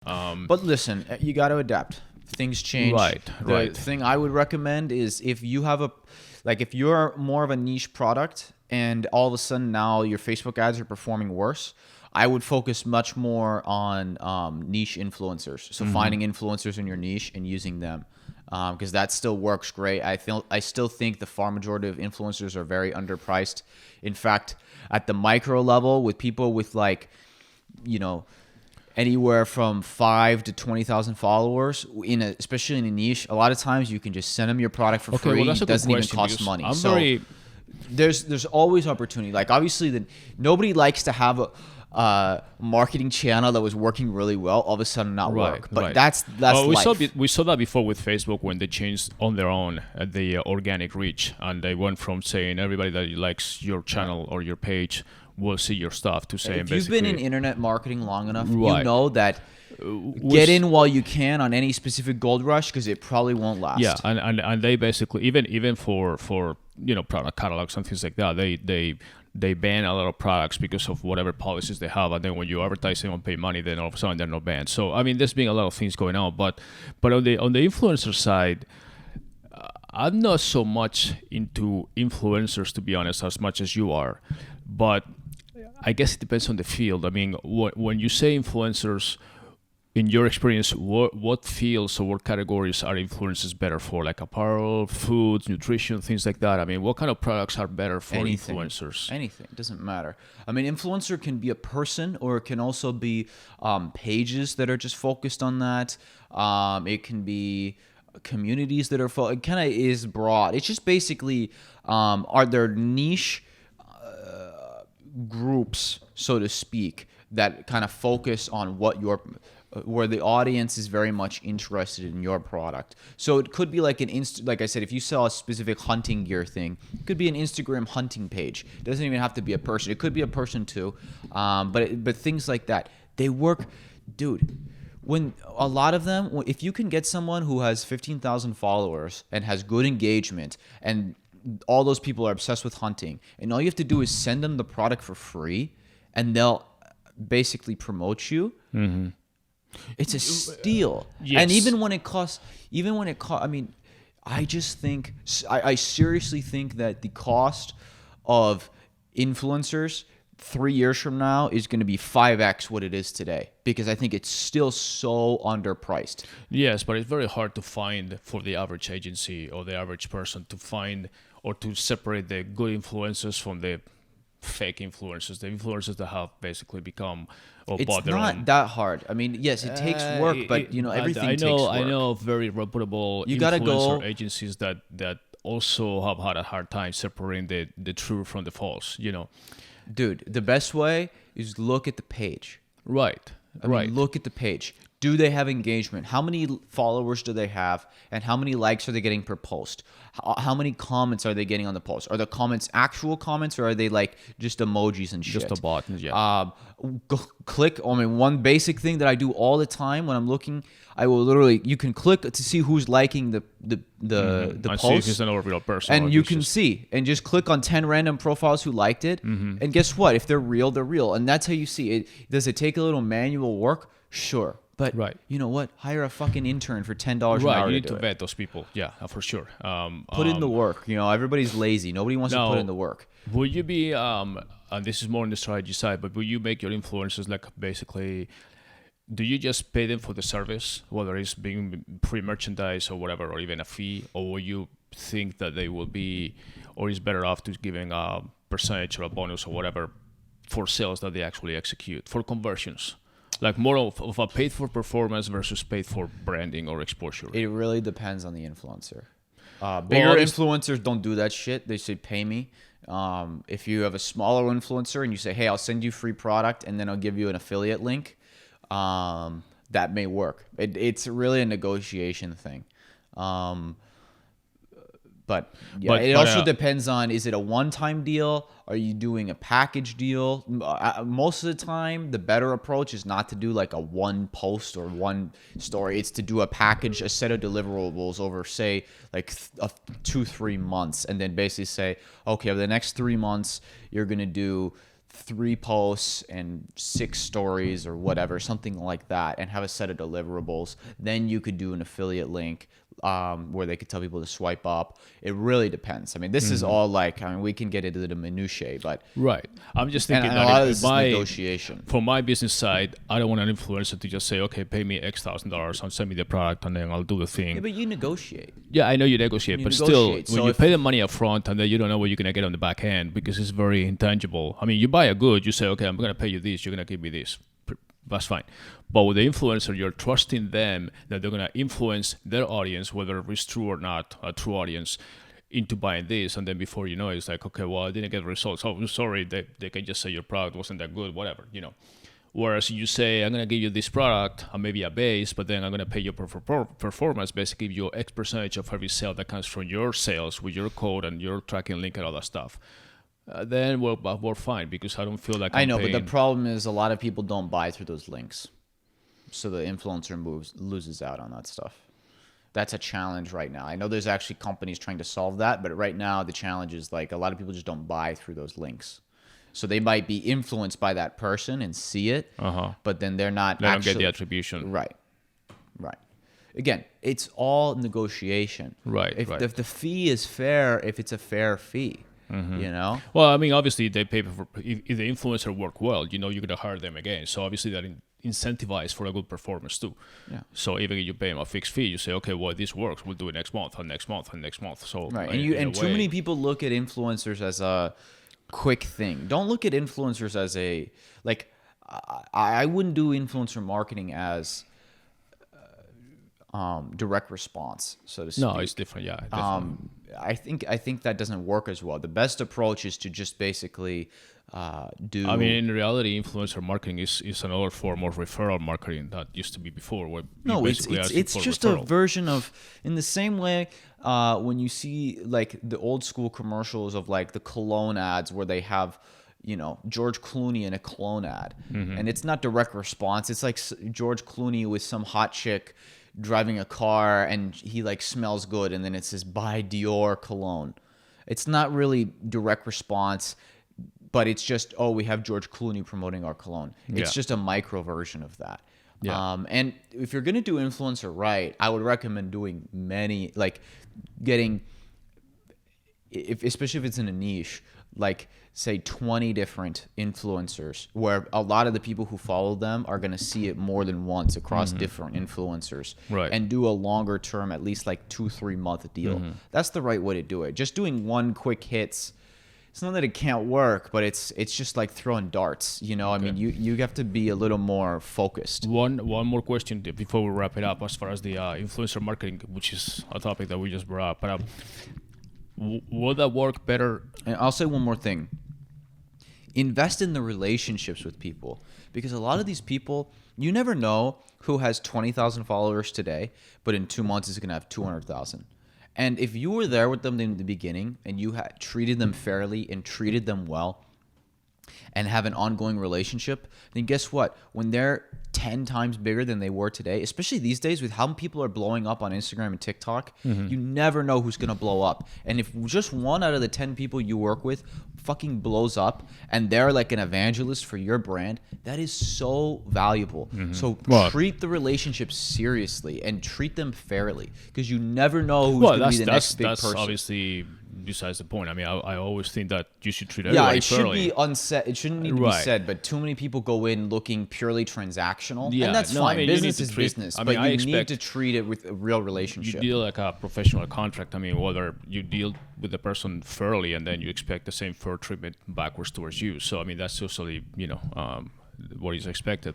But listen, you got to adapt. Things change. Right. The thing I would recommend is if you have if you're more of a niche product and all of a sudden now your Facebook ads are performing worse, I would focus much more on niche influencers. So finding influencers in your niche and using them, because that still works great. I still think the far majority of influencers are very underpriced. In fact, at the micro level, with people with anywhere from 5 to 20,000 followers, especially in a niche, a lot of times you can just send them your product for free. Well, that's a it good doesn't even question, cost because money. There's always opportunity. Like obviously, nobody likes to have a marketing channel that was working really well all of a sudden not work. But that's life. We saw that before with Facebook when they changed on their own the organic reach, and they went from saying everybody that likes your channel or your page will see your stuff to saying if you've been in internet marketing long enough, you know that get in while you can on any specific gold rush, because it probably won't last. Yeah, and they basically even for product catalogs and things like that, they ban a lot of products because of whatever policies they have, and then when you advertise them and pay money, then all of a sudden they're not banned. So I mean, there's been a lot of things going on, but on the influencer side, I'm not so much into influencers, to be honest, as much as you are, but I guess it depends on the field. I mean, when you say influencers, in your experience, what fields or what categories are influencers better for? Like apparel, foods, nutrition, things like that. I mean, what kind of products are better for influencers? Anything. It doesn't matter. I mean, influencer can be a person, or it can also be pages that are just focused on that. It can be communities that are it kind of is broad. It's just basically are there niche groups, so to speak, that kind of focus on where the audience is very much interested in your product. So it could be like like I said, if you sell a specific hunting gear thing, it could be an Instagram hunting page. It doesn't even have to be a person. It could be a person too. But things like that, they work, dude. When a lot of them, if you can get someone who has 15,000 followers and has good engagement, and all those people are obsessed with hunting, and all you have to do is send them the product for free, and they'll basically promote you. Mm-hmm. It's a steal. Yes. And even when it costs, I mean, I just think, I seriously think that the cost of influencers 3 years from now is going to be 5x what it is today, because I think it's still so underpriced. Yes, but it's very hard to find for the average agency or the average person to find or to separate the good influencers from the fake influencers, the influencers that have basically become it's not that hard. I mean, yes, it takes work, but everything takes work. I know very reputable influencer agencies that also have had a hard time separating the true from the false. Dude, the best way is look at the page. Right. I mean, look at the page. Do they have engagement? How many followers do they have? And how many likes are they getting per post? How many comments are they getting on the post? Are the comments actual comments, or are they like just emojis and shit? Just a bot, yeah. Click. I mean, one basic thing that I do all the time when I'm looking, I will literally, you can click to see who's liking the post. See if it's an real person. And you can see, and just click on 10 random profiles who liked it. Mm-hmm. And guess what? If they're real, they're real. And that's how you see it. Does it take a little manual work? Sure. But you know what? Hire a fucking intern for $10 an hour. Right, you need to vet those people. Yeah, for sure. Put in the work. Everybody's lazy. Nobody wants to put in the work. Will you be, and this is more on the strategy side, but will you make your influencers like basically, do you just pay them for the service, whether it's being free merchandise or whatever, or even a fee, or will you think that they will be, or is better off to giving a percentage or a bonus or whatever for sales that they actually execute, for conversions? Like more of a paid for performance versus paid for branding or exposure. It really depends on the influencer. Bigger influencers don't do that shit. They say pay me. If you have a smaller influencer and you say, hey, I'll send you free product and then I'll give you an affiliate link, that may work. It's really a negotiation thing. But it also depends on, is it a one-time deal? Are you doing a package deal? Most of the time, the better approach is not to do like a one post or one story. It's to do a package, a set of deliverables over, say, like 2-3 months, and then basically say, okay, over the next 3 months, you're going to do 3 posts and 6 stories or whatever, something like that, and have a set of deliverables. Then you could do an affiliate link where they could tell people to swipe up. It really depends. I mean, this is all like, I mean, we can get into the minutiae, but Right. I'm just thinking and that a lot of if this is my, negotiation. for my business side, I don't want an influencer to just say, okay, pay me X thousand dollars and send me the product and then I'll do the thing. Yeah, but you negotiate. Yeah, I know you negotiate, You but negotiate. still, when So you if- pay the money up front and then you don't know what you're gonna get on the back end because it's very intangible. I mean, you buy a good, you say, okay, I'm gonna pay you this, you're gonna give me this. That's fine. But with the influencer, you're trusting them that they're gonna influence their audience, whether it's true or not, a true audience, into buying this, and then before you know it, it's like, okay, well, I didn't get results. Oh, sorry, they can just say your product wasn't that good, whatever, you know. Whereas you say, I'm going to give you this product and maybe a base, but then I'm going to pay you per performance, basically give you X percentage of every sale that comes from your sales with your code and your tracking link and all that stuff. Then we're fine because I don't feel like I I'm know, paying. but the problem is a lot of people don't buy through those links. So the influencer loses out on that stuff. That's a challenge right now. I know there's actually companies trying to solve that, but right now the challenge is like a lot of people just don't buy through those links. So they might be influenced by that person and see it, but then they're not They don't get actually the attribution. right. Again, it's all negotiation. Right, If right. the fee is fair, if it's a fair fee, you know. Well, I mean, obviously they pay for if the influencer work well, you know, you're gonna hire them again. So obviously that incentivize for a good performance too. Yeah. So even if you pay them a fixed fee, you say, okay, well, this works, we'll do it next month and next month and next month. So Right, in a too way- many people look at influencers as a quick thing. Don't look at influencers as a like. I wouldn't do influencer marketing as direct response, so to speak. No, it's different. Yeah. Definitely. I think that doesn't work as well. The best approach is to just basically do. I mean, in reality, influencer marketing is another form of referral marketing that used to be before. Where you no, basically ask it's for just referral. a version of, in the same way when you see like the old school commercials of like the cologne ads where they have, you know, George Clooney in a cologne ad, and it's not direct response. It's like George Clooney with some hot chick driving a car and he like smells good, and then it says buy Dior cologne. It's not really direct response, but it's just, oh, we have George Clooney promoting our cologne. It's Yeah. just a micro version of that. Yeah. And if you're gonna do influencer right, I would recommend doing many, like getting, especially if it's in a niche, like say 20 different influencers, where a lot of the people who follow them are gonna see it more than once across different influencers, Right. and do a longer term, at least like 2-3 month deal. That's the right way to do it. Just doing one quick hits. It's not that it can't work, but it's just like throwing darts. You know, I mean, you have to be a little more focused. One more question before we wrap it up, as far as the influencer marketing, which is a topic that we just brought up. But will that work better? And I'll say one more thing. Invest in the relationships with people, because a lot of these people, you never know who has 20,000 followers today, but in 2 months is going to have 200,000. And if you were there with them in the beginning and you had treated them fairly and treated them well and have an ongoing relationship, then guess what? When they're 10 times bigger than they were today, especially these days with how people are blowing up on Instagram and TikTok, you never know who's going to blow up. And if just 1 out of the 10 people you work with fucking blows up and they're like an evangelist for your brand, that is so valuable. So Well- treat the relationships seriously and treat them fairly, because you never know who's Well, going to be the that's next big person. obviously besides the point. I mean, I always think that you should treat Yeah, everybody it should fairly. be unsaid. It shouldn't need to be Right. said, but too many people go in looking purely transactional, Yeah, and that's no, I fine. mean, you need Business to is treat- business, I but mean, I you need expect- to treat it with a real You relationship. deal like a professional contract. I mean, whether you deal with the person fairly and then you expect the same fair treatment backwards towards you. So I mean, that's usually what is expected.